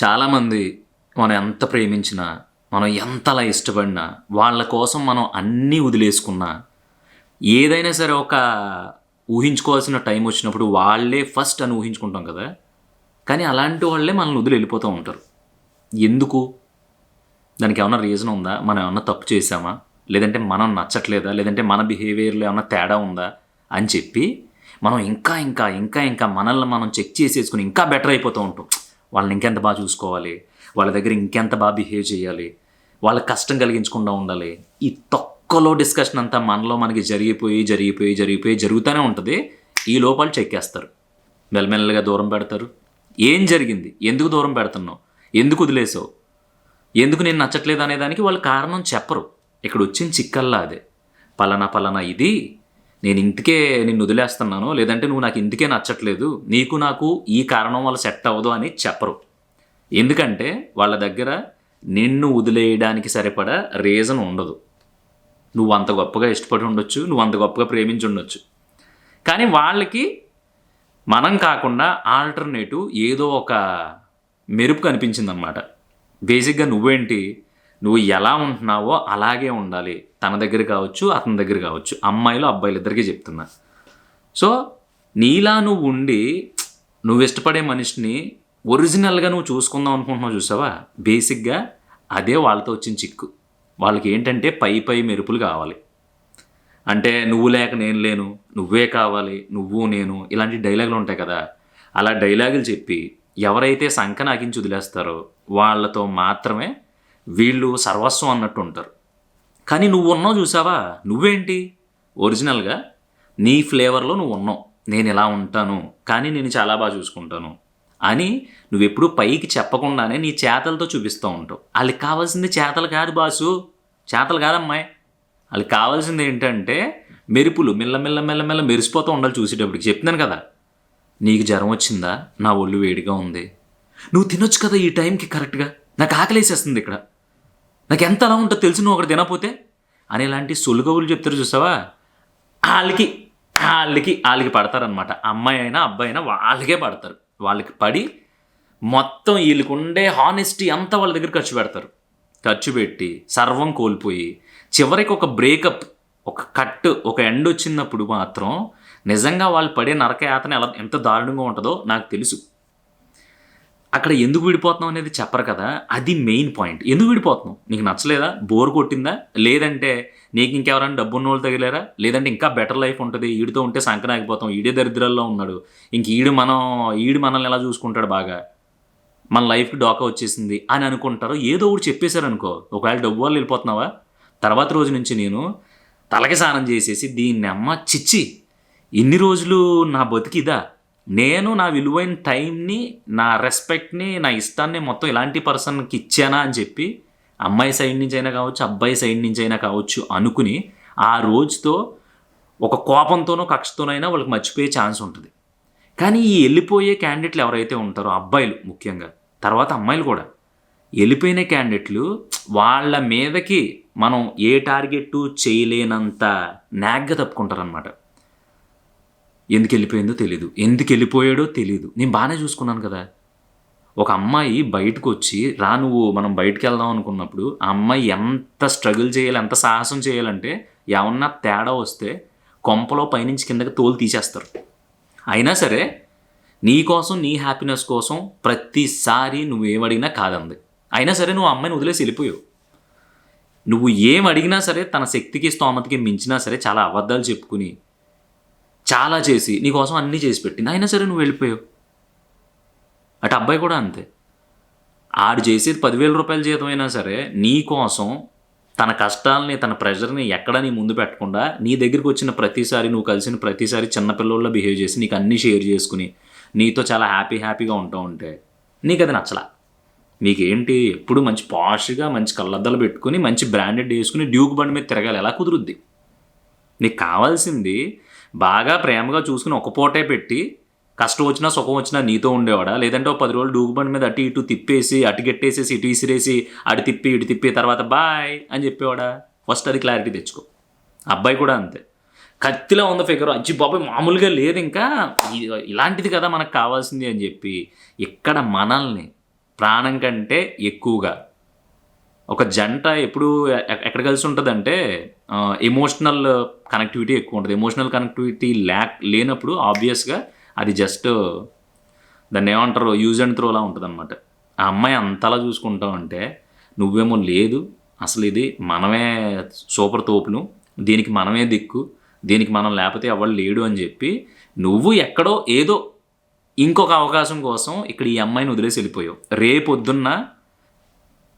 చాలామంది మనం ఎంత ప్రేమించినా, మనం ఎంతలా ఇష్టపడినా, వాళ్ళ కోసం మనం అన్నీ వదిలేసుకున్నా, ఏదైనా సరే ఒక ఊహించుకోవాల్సిన టైం వచ్చినప్పుడు వాళ్ళే ఫస్ట్ అని ఊహించుకుంటాం కదా! కానీ అలాంటి వాళ్ళే మనల్ని వదిలి వెళ్ళిపోతూ ఉంటారు. ఎందుకు? దానికేమన్నా రీజన్ ఉందా? మనం ఏమన్నా తప్పు చేశామా? లేదంటే మనం నచ్చట్లేదా? లేదంటే మన బిహేవియర్‌లో ఏమన్నా తేడా ఉందా? అని చెప్పి మనం ఇంకా మనల్ని మనం చెక్ చేసేసుకొని ఇంకా బెటర్ అయిపోతూ ఉంటాం. వాళ్ళని ఇంకెంత చూసుకోవాలి. వాళ్ళ దగ్గర ఇంకెంత బిహేవ్ చేయాలి. వాళ్ళకి కష్టం కలిగించకుండా ఉండాలి. ఈ తొక్కలో డిస్కషన్ అంతా మనలో మనకి జరిగిపోయి జరుగుతూనే ఉంటది. ఈ లోపల చెక్కేస్తారు. మెల్లమెల్లగా దూరం పెడతారు. ఏం జరిగింది? ఎందుకు దూరం పెడుతున్నావు? ఎందుకు వదిలేసావు? ఎందుకు నేను నచ్చట్లేదు అనేదానికి వాళ్ళు కారణం చెప్పరు. ఇక్కడ వచ్చిన చిక్కల్లా అదే. పలానా ఇది నేను ఇందుకే నిన్ను వదిలేస్తున్నాను, లేదంటే నువ్వు నాకు ఇందుకే నచ్చట్లేదు, నాకు ఈ కారణం వల్ల సెట్ అవ్వదు అని చెప్పరు. ఎందుకంటే వాళ్ళ దగ్గర నిన్ను వదిలేయడానికి సరిపడా రీజన్ ఉండదు. నువ్వు అంత గొప్పగా ఇష్టపడి ఉండొచ్చు, నువ్వు అంత గొప్పగా ప్రేమించి ఉండొచ్చు. కానీ వాళ్ళకి మనం కాకుండా ఆల్టర్నేటివ్ ఏదో ఒక మెరుపు కనిపించిందనమాట. బేసిక్గా నువ్వు ఎలా ఉంటున్నావో అలాగే ఉండాలి. తన దగ్గర కావచ్చు, అతని దగ్గర కావచ్చు, అమ్మాయిలు అబ్బాయిలు ఇద్దరికీ చెప్తున్నా. సో నీలా నువ్వు ఉండి నువ్వు ఇష్టపడే మనిషిని ఒరిజినల్గా నువ్వు చూసుకుందాం అనుకుంటున్నావు చూసావా, బేసిక్గా అదే వాళ్ళతో వచ్చిన చిక్కు. వాళ్ళకి ఏంటంటే పై మెరుపులు కావాలి. అంటే నువ్వు లేక నేను లేను, నువ్వే కావాలి, నువ్వు నేను, ఇలాంటి డైలాగులు ఉంటాయి కదా. అలా డైలాగులు చెప్పి ఎవరైతే సంక నాకించి వదిలేస్తారో వాళ్ళతో మాత్రమే వీళ్ళు సర్వస్వం అన్నట్టు ఉంటారు. కానీ నువ్వు ఉన్నావు చూసావా, నువ్వేంటి ఒరిజినల్గా నీ ఫ్లేవర్లో నువ్వు ఉన్నావు. నేను ఇలా ఉంటాను, కానీ నేను చాలా చూసుకుంటాను అని నువ్వెప్పుడు పైకి చెప్పకుండానే నీ చేతలతో చూపిస్తూ ఉంటావు. వాళ్ళకి కావాల్సింది చేతలు కాదు బాసు, చేతలు కాదమ్మాయి. వాళ్ళకి కావాల్సింది ఏంటంటే మెరుపులు, మెల్లమెల్ల మెరిసిపోతూ ఉండాలి చూసేటప్పటికి. చెప్తున్నాను కదా, నీకు జ్వరం వచ్చిందా, నా ఒళ్ళు వేడిగా ఉంది, నువ్వు తినొచ్చు కదా ఈ టైంకి కరెక్ట్గా, నాకు ఆకలేసేస్తుంది ఇక్కడ, నాకు ఎంత అలా ఉంటుందో తెలుసు నువ్వు ఒకటి తినకపోతే అనేలాంటి సొలుగవులు చెప్తారు చూసావా, వాళ్ళకి పడతారనమాట. అమ్మాయి అయినా అబ్బాయి అయినా వాళ్ళకే పడతారు. వాళ్ళకి పడి మొత్తం వీళ్ళకి ఉండే హానెస్టీ అంతా వాళ్ళ దగ్గర ఖర్చు పెట్టి సర్వం కోల్పోయి చివరికి ఒక బ్రేకప్, ఒక కట్, ఒక ఎండ్ వచ్చినప్పుడు మాత్రం నిజంగా వాళ్ళు పడే నరకయాతన ఎంత దారుణంగా ఉంటుందో నాకు తెలుసు. అక్కడ ఎందుకు విడిపోతున్నాం అనేది చెప్పరు కదా, అది మెయిన్ పాయింట్. ఎందుకు విడిపోతున్నాం? నీకు నచ్చలేదా? బోర్ కొట్టిందా? లేదంటే నీకు ఇంకెవరైనా డబ్బున్న వాళ్ళు తగిలేరా? లేదంటే ఇంకా బెటర్ లైఫ్ ఉంటుంది, ఈడితో ఉంటే సంకనాగిపోతాం, ఈడే దరిద్రాల్లో ఉన్నాడు, ఈడు మనల్ని ఎలా చూసుకుంటాడు బాగా, మన లైఫ్కి డోకా వచ్చేసింది అని అనుకుంటారు. ఏదో ఒకటి చెప్పేశారనుకో, ఒకవేళ డబ్బు వాళ్ళు వెళ్ళిపోతున్నావా, తర్వాత రోజు నుంచి నేను తలకి స్నానం చేసేసి దీన్ని అమ్మ చిచ్చి ఇన్ని రోజులు నా బతికిదా, నేను నా విలువైన టైంని, నా రెస్పెక్ట్ని, నా ఇష్టాన్ని మొత్తం ఇలాంటి పర్సన్కి ఇచ్చానా అని చెప్పి అమ్మాయి సైడ్ నుంచి అయినా కావచ్చు, అబ్బాయి సైడ్ నుంచి అయినా కావచ్చు అనుకుని ఆ రోజుతో ఒక కోపంతోనో కక్షతోనైనా వాళ్ళకి మర్చిపోయే ఛాన్స్ ఉంటుంది. కానీ ఈ వెళ్ళిపోయే క్యాండిడేట్లు ఎవరైతే ఉంటారో, అబ్బాయిలు ముఖ్యంగా, తర్వాత అమ్మాయిలు కూడా, వెళ్ళిపోయిన క్యాండిడేట్లు వాళ్ళ మీదకి మనం ఏ టార్గెట్ చేయలేనంత నాగ్గా తప్పుకుంటారనమాట. ఎందుకు వెళ్ళిపోయిందో తెలీదు, ఎందుకు వెళ్ళిపోయాడో తెలీదు, నేను బాగానే చూసుకున్నాను కదా. ఒక అమ్మాయి బయటకు వచ్చి నువ్వు మనం బయటకు వెళ్దాం అనుకున్నప్పుడు ఆ అమ్మాయి ఎంత స్ట్రగుల్ చేయాలి, ఎంత సాహసం చేయాలంటే ఏమన్నా తేడా వస్తే కొంపలో పైనుంచి కిందకి తోలు తీసేస్తారు. అయినా సరే నీ కోసం, నీ హ్యాపీనెస్ కోసం ప్రతిసారి నువ్వేమడిగినా కాదంది. అయినా సరే నువ్వు అమ్మాయిని వదిలేసి వెళ్ళిపోయావు. నువ్వు ఏం అడిగినా సరే తన శక్తికి స్తోమతకి మించినా సరే చాలా అబద్ధాలు చెప్పుకుని చాలా చేసి నీకోసం అన్నీ చేసి పెట్టింది. అయినా సరే నువ్వు వెళ్ళిపోయావు. అటు అబ్బాయి కూడా అంతే. ఆడు చేసేది 10,000 రూపాయల జీతం అయినా సరే నీ కోసం తన కష్టాలని, తన ప్రెషర్ని ఎక్కడ నీ ముందు పెట్టకుండా నీ దగ్గరికి వచ్చిన ప్రతిసారి, నువ్వు కలిసిన ప్రతిసారి చిన్నపిల్లల్లో బిహేవ్ చేసి నీకు అన్నీ షేర్ చేసుకుని నీతో చాలా హ్యాపీగా ఉంటా ఉంటే నీకు అది నచ్చలా. నీకేంటి ఎప్పుడు మంచి పాష్గా, మంచి కళ్ళద్దాలు పెట్టుకుని, మంచి బ్రాండెడ్ వేసుకుని డ్యూక్ బండి మీద తిరగాలి, ఎలా కుదురుద్ది? నీకు కావాల్సింది బాగా ప్రేమగా చూసుకుని ఒక పూటే పెట్టి కష్టం వచ్చినా సుఖం వచ్చినా నీతో ఉండేవాడా, లేదంటే ఒక 10 రోజులు డూగు బండి మీద అటు ఇటు తిప్పేసి, అటు గెట్టేసేసి ఇటు ఇసిరేసి, అటు తిప్పి ఇటు తిప్పి తర్వాత బాయ్ అని చెప్పేవాడా? ఫస్ట్ అది క్లారిటీ తెచ్చుకో. అబ్బాయి కూడా అంతే. కత్తిలో ఉన్న ఫిగర్, అచ్చి బాబాయ్ మామూలుగా లేదు, ఇంకా ఇలాంటిది కదా మనకు కావాల్సింది అని చెప్పి ఇక్కడ మనల్ని ప్రాణం కంటే ఎక్కువగా. ఒక జంట ఎప్పుడు ఎక్కడ కలిసి ఉంటుందంటే ఎమోషనల్ కనెక్టివిటీ ఎక్కువ ఉంటుంది. ఎమోషనల్ కనెక్టివిటీ లేనప్పుడు ఆబ్వియస్గా అది జస్ట్ దాన్ని ఏమంటారు, యూజ్ అండ్ త్రోలా ఉంటుంది అనమాట. ఆ అమ్మాయి అంతలా చూసుకుంటావు అంటే నువ్వేమో లేదు, అసలు ఇది మనమే సూపర్ తోపులు, దీనికి మనమే దిక్కు, దీనికి మనం లేకపోతే ఎవరు లేడు అని చెప్పి నువ్వు ఎక్కడో ఏదో ఇంకొక అవకాశం కోసం ఇక్కడ ఈ అమ్మాయిని వదిలేసి వెళ్ళిపోయావు. రేపొద్దున్న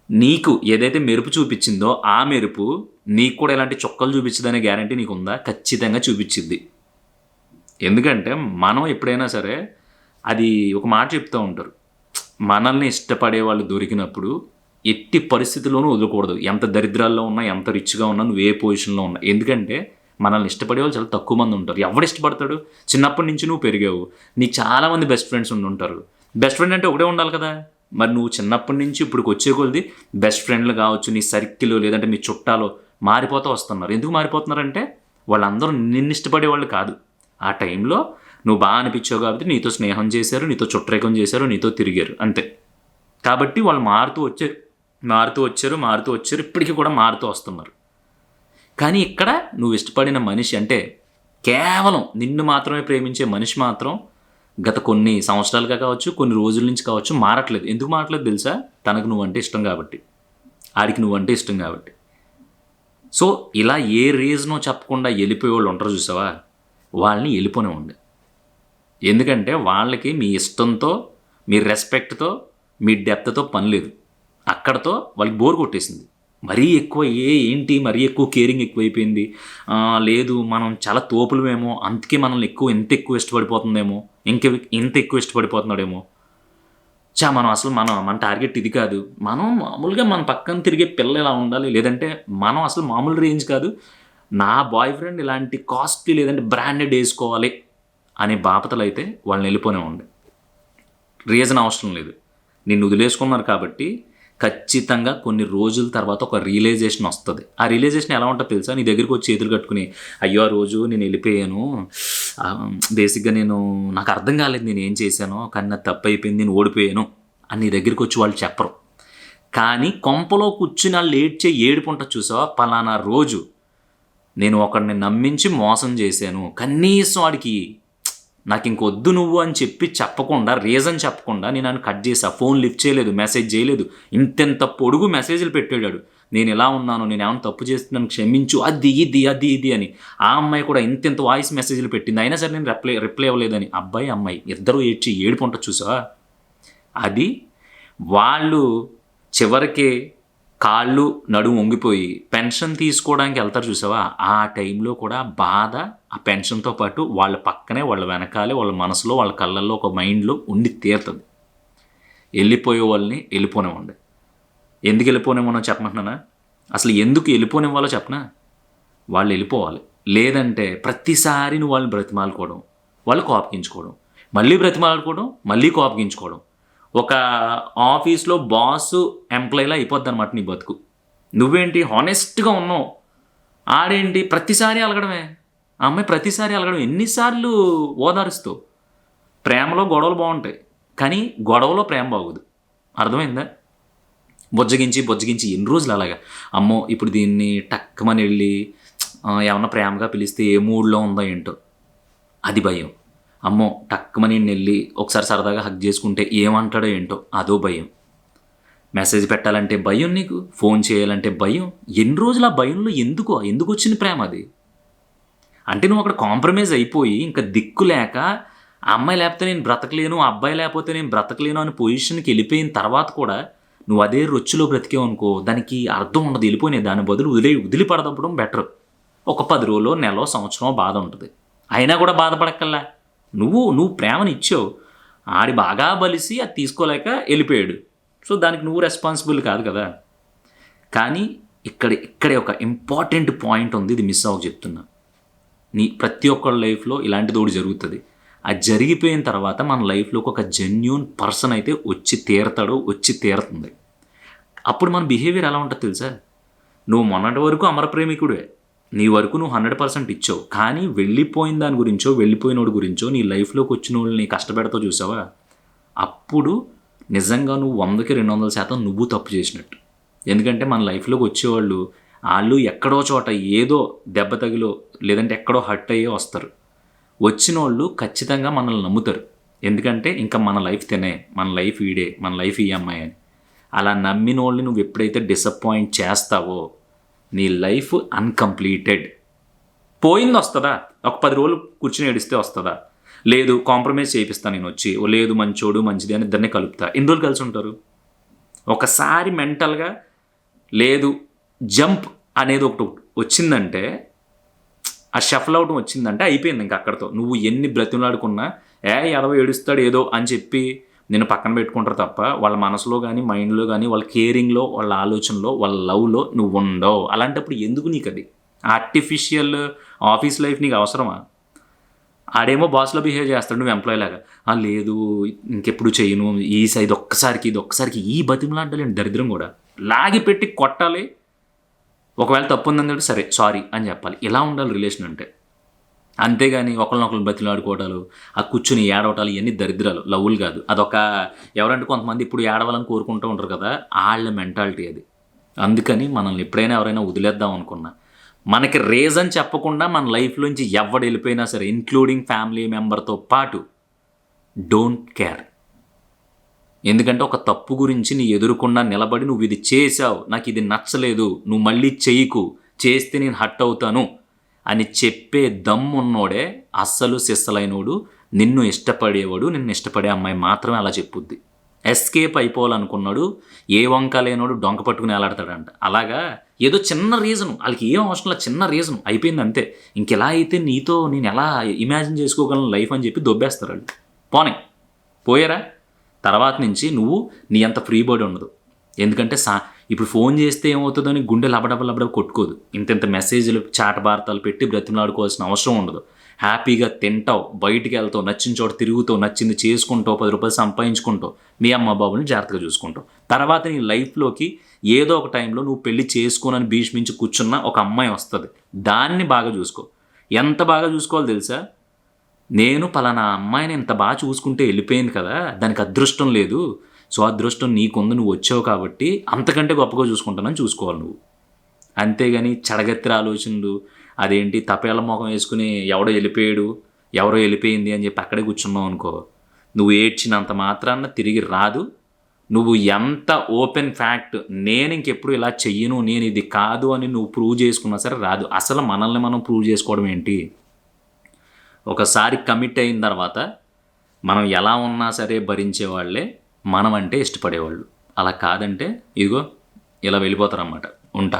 నీకు ఏదైతే మెరుపు చూపించిందో ఆ మెరుపు నీకు కూడా ఇలాంటి చుక్కలు చూపించదనే గ్యారంటీ నీకు ఉందా? ఖచ్చితంగా చూపించిద్ది. ఎందుకంటే మనం ఎప్పుడైనా సరే అది ఒక మాట చెప్తూ ఉంటారు, మనల్ని ఇష్టపడే వాళ్ళు దొరికినప్పుడు ఎట్టి పరిస్థితుల్లోనూ వదలకూడదు. ఎంత దరిద్రాల్లో ఉన్నా, ఎంత రిచ్గా ఉన్నా, నువ్వు ఏ పొజిషన్లో ఉన్నా. ఎందుకంటే మనల్ని ఇష్టపడే వాళ్ళు చాలా తక్కువ మంది ఉంటారు. ఎవడు ఇష్టపడతాడు? చిన్నప్పటి నుంచి నువ్వు పెరిగావు, నీకు చాలామంది బెస్ట్ ఫ్రెండ్స్ ఉంటారు. బెస్ట్ ఫ్రెండ్ అంటే ఒకటే ఉండాలి కదా. మరి నువ్వు చిన్నప్పటి నుంచి ఇప్పుడు వచ్చే కొలది బెస్ట్ ఫ్రెండ్లు కావచ్చు, నీ సర్కిల్ లేదంటే మీ చుట్టాలు మారిపోతూ వస్తున్నారు. ఎందుకు మారిపోతున్నారంటే వాళ్ళందరూ నిన్ను ఇష్టపడే వాళ్ళు కాదు. ఆ టైంలో నువ్వు బాగా అనిపించావు కాబట్టి నీతో స్నేహం చేశారు, నీతో చుట్టరేకం చేశారు, నీతో తిరిగారు, అంతే. కాబట్టి వాళ్ళు మారుతూ వచ్చారు, ఇప్పటికీ కూడా మారుతూ వస్తున్నారు. కానీ ఇక్కడ నువ్వు ఇష్టపడిన మనిషి అంటే కేవలం నిన్ను మాత్రమే ప్రేమించే మనిషి మాత్రం గత కొన్ని సంవత్సరాలుగా కావచ్చు, కొన్ని రోజుల నుంచి కావచ్చు మారట్లేదు. ఎందుకు మారట్లేదు తెలుసా? తనకు నువ్వంటే ఇష్టం కాబట్టి, ఆడికి నువ్వంటే ఇష్టం కాబట్టి. సో ఇలా ఏ రీజనో చెప్పకుండా వెళ్ళిపోయే వాళ్ళు ఉంటారు చూసావా, వాళ్ళని వెళ్ళిపోనివ్వండి. ఎందుకంటే వాళ్ళకి మీ ఇష్టంతో, మీ రెస్పెక్ట్తో, మీ డెప్త్తో పని లేదు. అక్కడతో వాళ్ళకి బోర్ కొట్టేసింది. మరీ ఎక్కువ ఏంటి మరీ ఎక్కువ కేరింగ్ ఎక్కువైపోయింది, లేదు మనం చాలా తోపులమేమో, అందుకే మనల్ని ఇంత ఎక్కువ ఇష్టపడిపోతుందేమో, ఇంత ఎక్కువ ఇష్టపడిపోతున్నాడేమో. మన టార్గెట్ ఇది కాదు, మనం మామూలుగా మన పక్కన తిరిగే పిల్ల ఇలా ఉండాలి, లేదంటే మనం అసలు మామూలు రేంజ్ కాదు, నా బాయ్ ఫ్రెండ్ ఇలాంటి కాస్ట్లీ లేదంటే బ్రాండెడ్ వేసుకోవాలి అనే బాపతలు అయితే వాళ్ళని వెళ్ళిపోనే ఉండే. రీజన్ అవసరం లేదు. నిన్ను వదిలేసుకున్నారు కాబట్టి ఖచ్చితంగా కొన్ని రోజుల తర్వాత ఒక రియలైజేషన్ వస్తుంది. ఆ రియలైజేషన్ ఎలా ఉంటుందో తెలుసా? నీ దగ్గరికి వచ్చి చేతులు కట్టుకుని, అయ్యో ఆ రోజు నేను వెళ్ళిపోయాను, బేసిక్గా నాకు అర్థం కాలేదు నేను ఏం చేశానో, కానీ నాకు తప్పు అయిపోయింది, నేను ఓడిపోయాను అని నీ దగ్గరికి వచ్చి వాళ్ళు చెప్పరు. కానీ కొంపలో కూర్చుని వాళ్ళు ఏడ్చే ఏడుపు ఉంటుంది చూసావా, పలానా రోజు నేను ఒకడిని నమ్మించి మోసం చేశాను, కనీసం వాడికి నాకు ఇంకొద్దు నువ్వు అని చెప్పకుండా, రీజన్ చెప్పకుండా నేను ఆయన కట్ చేసా, ఫోన్ లిఫ్ట్ చేయలేదు, మెసేజ్ చేయలేదు, ఇంతెంత పొడుగు మెసేజ్లు పెట్టాడు, నేను ఎలా ఉన్నాను, నేను ఏమైనా తప్పు చేస్తున్నాను క్షమించు, అది ఇది అని. ఆ అమ్మాయి కూడా ఇంతెంత వాయిస్ మెసేజ్లు పెట్టింది, అయినా సరే నేను రిప్లై ఇవ్వలేదని. అబ్బాయి అమ్మాయి ఇద్దరు ఏడుపు ఉంటుంది చూసావా, అది వాళ్ళు చివరికి కాళ్ళు నడుము వంగిపోయి పెన్షన్ తీసుకోవడానికి వెళ్తారు చూసావా, ఆ టైంలో కూడా బాధ ఆ పెన్షన్తో పాటు వాళ్ళ పక్కనే, వాళ్ళ వెనకాలే, వాళ్ళ మనసులో, వాళ్ళ కళ్ళల్లో, ఒక మైండ్లో ఉండి తీరుతుంది. వెళ్ళిపోయే వాళ్ళని వెళ్ళిపోనివ్వండి. ఎందుకు వెళ్ళిపోనేమో చెప్పమంటున్నానా? అసలు ఎందుకు వెళ్ళిపోనివ్వాలో చెప్పనా? వాళ్ళు వెళ్ళిపోవాలి. లేదంటే ప్రతిసారి నువ్వు వాళ్ళని బ్రతిమాలుకోవడం, వాళ్ళు కోపగించుకోవడం, మళ్ళీ బ్రతిమాలుకోవడం, మళ్ళీ కోపగించుకోవడం, ఒక ఆఫీస్లో బాసు ఎంప్లాయీలా అయిపోద్ది అనమాట నీ బతుకు. నువ్వేంటి హానెస్ట్గా ఉన్నావు, ఆడేంటి ప్రతిసారి అలగడమే, ఆ అమ్మాయి ప్రతిసారి అలగడం. ఎన్నిసార్లు ఓదారుస్తావు? ప్రేమలో గొడవలు బాగుంటాయి, కానీ గొడవలో ప్రేమ బాగోదు. అర్థమైందా? బొజ్జగించి ఎన్ని రోజులు అలాగా, అమ్మో ఇప్పుడు దీన్ని టక్కమని వెళ్ళి ఏమన్నా ప్రేమగా పిలిస్తే ఏ మూడ్లో ఉందో ఏంటో అది భయం. అమ్మో టక్కమని వెళ్ళి ఒకసారి సరదాగా హగ్ చేసుకుంటే ఏమంటాడో ఏంటో అదో భయం. మెసేజ్ పెట్టాలంటే భయం, నీకు ఫోన్ చేయాలంటే భయం. ఎన్ని రోజులు ఆ భయంలో ఎందుకు వచ్చింది ప్రేమ? అది అంటే నువ్వు అక్కడ కాంప్రమైజ్ అయిపోయి ఇంకా దిక్కు లేక, ఆ అమ్మాయి లేకపోతే నేను బ్రతకలేను, ఆ అబ్బాయి లేకపోతే నేను బ్రతకలేను అనే పొజిషన్కి వెళ్ళిపోయిన తర్వాత కూడా నువ్వు అదే రొచ్చులో బ్రతికేవు అనుకో, దానికి అర్థం ఉండదు, వెళ్ళిపోయినాయి. దాని బదులు వదిలిపడదప్పడం బెటర్. ఒక 10 రోజులు, నెల, సంవత్సరం బాధ ఉంటుంది, అయినా కూడా బాధపడక్కల్లా. నువ్వు ప్రేమని ఇచ్చావు, ఆడి బాగా బలిసి అది తీసుకోలేక వెళ్ళిపోయాడు. సో దానికి నువ్వు రెస్పాన్సిబుల్ కాదు కదా. కానీ ఇక్కడే ఒక ఇంపార్టెంట్ పాయింట్ ఉంది, ఇది మిస్ అవ్వక చెప్తున్నా. ప్రతి ఒక్కళ్ళ లైఫ్లో ఇలాంటిది ఒకటి జరుగుతుంది. అది జరిగిపోయిన తర్వాత మన లైఫ్లోకి ఒక జెన్యూన్ పర్సన్ అయితే వచ్చి తీరుతుంది. అప్పుడు మన బిహేవియర్ ఎలా ఉంటుంది తెలుసా? నువ్వు మొన్నటి వరకు అమర ప్రేమికుడే, నీ వరకు నువ్వు 100% ఇచ్చావు, కానీ వెళ్ళిపోయిన దాని గురించో, వెళ్ళిపోయినోడి గురించో, నీ లైఫ్లోకి వచ్చిన వాళ్ళని కష్టపెడతావు చూసావా, అప్పుడు నిజంగా నువ్వు 100కి 200% నువ్వు తప్పు చేసినట్టు. ఎందుకంటే మన లైఫ్లోకి వచ్చేవాళ్ళు వాళ్ళు ఎక్కడో చోట ఏదో దెబ్బ తగిలో లేదంటే ఎక్కడో హర్ట్ అయ్యే వస్తారు. వచ్చిన వాళ్ళు ఖచ్చితంగా మనల్ని నమ్ముతారు. ఎందుకంటే ఇంకా మన లైఫ్ మన లైఫ్ ఈడే, మన లైఫ్ ఈ అమ్మాయి అని. అలా నమ్మిన వాళ్ళని నువ్వు ఎప్పుడైతే డిసప్పాయింట్ చేస్తావో నీ లైఫ్ అన్కంప్లీటెడ్. పోయింది వస్తుందా? ఒక 10 రోజులు కూర్చుని ఏడిస్తే వస్తుందా? లేదు కాంప్రమైజ్ చేయిస్తాను నేను వచ్చి, లేదు మంచోడు మంచిది అని ఇద్దరిని కలుపుతా. ఎన్ని రోజులు కలిసి ఉంటారు? ఒకసారి మెంటల్గా లేదు జంప్ అనేది ఒకటి వచ్చిందంటే, ఆ షఫల్ అవడం వచ్చిందంటే అయిపోయింది ఇంకా అక్కడితో. నువ్వు ఎన్ని బ్రతిమలాడుకున్నా ఎదవ ఏడుస్తాడు ఏదో అని చెప్పి నేను పక్కన పెట్టుకుంటారు తప్ప వాళ్ళ మనసులో కానీ మైండ్లో కానీ వాళ్ళ కేరింగ్లో వాళ్ళ ఆలోచనలో వాళ్ళ లవ్లో నువ్వు ఉండవు. అలాంటప్పుడు ఎందుకు నీకు అది ఆర్టిఫిషియల్ ఆఫీస్ లైఫ్ నీకు అవసరమా? ఆడేమో బాస్లో బిహేవ్ చేస్తాడు, నువ్వు ఎంప్లాయీ లాగా లేదు ఇంకెప్పుడు చేయను ఇది ఒక్కసారికి ఈ బతిమలాంటలేండి దరిద్రం కూడా లాగి పెట్టి కొట్టాలి. ఒకవేళ తప్పు ఉందంటే సరే సారీ అని చెప్పాలి. ఇలా ఉండాలి రిలేషన్ అంటే. అంతేగాని ఒకరినొకరు బతిలాడుకోవటాలు, ఆ కూర్చుని ఏడవటాలు ఇవన్నీ దరిద్రాలు, లవ్వులు కాదు. అదొక ఎవరంటే కొంతమంది ఇప్పుడు ఏడవాలని కోరుకుంటూ ఉంటారు కదా, వాళ్ళ మెంటాలిటీ అది. అందుకని మనల్ని ఎప్పుడైనా ఎవరైనా వదిలేద్దాం అనుకున్నా మనకి రీజన్ చెప్పకుండా మన లైఫ్లోంచి ఎవడు వెళ్ళిపోయినా సరే ఇంక్లూడింగ్ ఫ్యామిలీ మెంబర్తో పాటు డోంట్ కేర్. ఎందుకంటే ఒక తప్పు గురించి నీ ఎదురుకుండా నిలబడి నువ్వు ఇది చేసావు, నాకు ఇది నచ్చలేదు, నువ్వు మళ్ళీ చెయ్యకు, చేస్తే నేను హర్ట్ అవుతాను అని చెప్పే దమ్మున్నోడే అస్సలు సిస్సలైనోడు. నిన్ను ఇష్టపడేవాడు, నిన్ను ఇష్టపడే అమ్మాయి మాత్రమే అలా చెప్పుద్ది. ఎస్కేప్ అయిపోవాలనుకున్నాడు ఏ వంక లేనోడు డొంక పట్టుకుని వేలాడతాడంట. అలాగా ఏదో చిన్న రీజను, వాళ్ళకి ఏం అవసరం లేదు, చిన్న రీజను అయిపోయింది అంతే. ఇంకెలా అయితే నీతో నేను ఎలా ఇమాజిన్ చేసుకోగలను లైఫ్ అని చెప్పి దొబ్బేస్తారు వాళ్ళు. పోయారా? తర్వాత నుంచి నువ్వు నీ అంత ఫ్రీ బర్డ్ ఉండదు. ఎందుకంటే ఇప్పుడు ఫోన్ చేస్తే ఏమవుతుందని గుండె లబడబ కొట్టుకోదు. ఇంత మెసేజ్లు చాట భారతాలు పెట్టి బ్రతిమలాడుకోవాల్సిన అవసరం ఉండదు. హ్యాపీగా తింటావు, బయటికి వెళ్తావు, నచ్చిన చోట తిరుగుతావు, నచ్చింది చేసుకుంటావు, 10 రూపాయలు సంపాదించుకుంటావు, మీ అమ్మ బాబుని జాగ్రత్తగా చూసుకుంటావు. తర్వాత నీ లైఫ్లోకి ఏదో ఒక టైంలో నువ్వు పెళ్లి చేసుకోనని భీష్మించి కూర్చున్న ఒక అమ్మాయి వస్తుంది. దాన్ని బాగా చూసుకో. ఎంత బాగా చూసుకోవాలో తెలుసా? నేను పలానా అమ్మాయిని ఎంత బాగా చూసుకుంటే వెళ్ళిపోయింది కదా, దానికి అదృష్టం లేదు, సో అదృష్టం నీకుంది, నువ్వు వచ్చావు కాబట్టి అంతకంటే గొప్పగా చూసుకుంటానని చూసుకోవాలి నువ్వు. అంతేగాని చెడగెత్తిర ఆలోచనలు, అదేంటి తపేళ్ళ మొఖం వేసుకుని ఎవడో వెళ్ళిపోయాడు ఎవరో వెళ్ళిపోయింది అని చెప్పి అక్కడే కూర్చున్నావు అనుకో, నువ్వు ఏడ్చినంత మాత్రాన తిరిగి రాదు. నువ్వు ఎంత ఓపెన్ ఫ్యాక్ట్ నేను ఇంకెప్పుడు ఇలా చెయ్యను, నేను ఇది కాదు అని నువ్వు ప్రూవ్ చేసుకున్నా సరే రాదు. అసలు మనల్ని మనం ప్రూవ్ చేసుకోవడం ఏంటి? ఒకసారి కమిట్ అయిన తర్వాత మనం ఎలా ఉన్నా సరే భరించేవాళ్ళే మనం అంటే ఇష్టపడేవాళ్ళు. అలా కాదంటే ఇదిగో ఇలా వెళ్ళిపోతారన్నమాట. ఉంటా.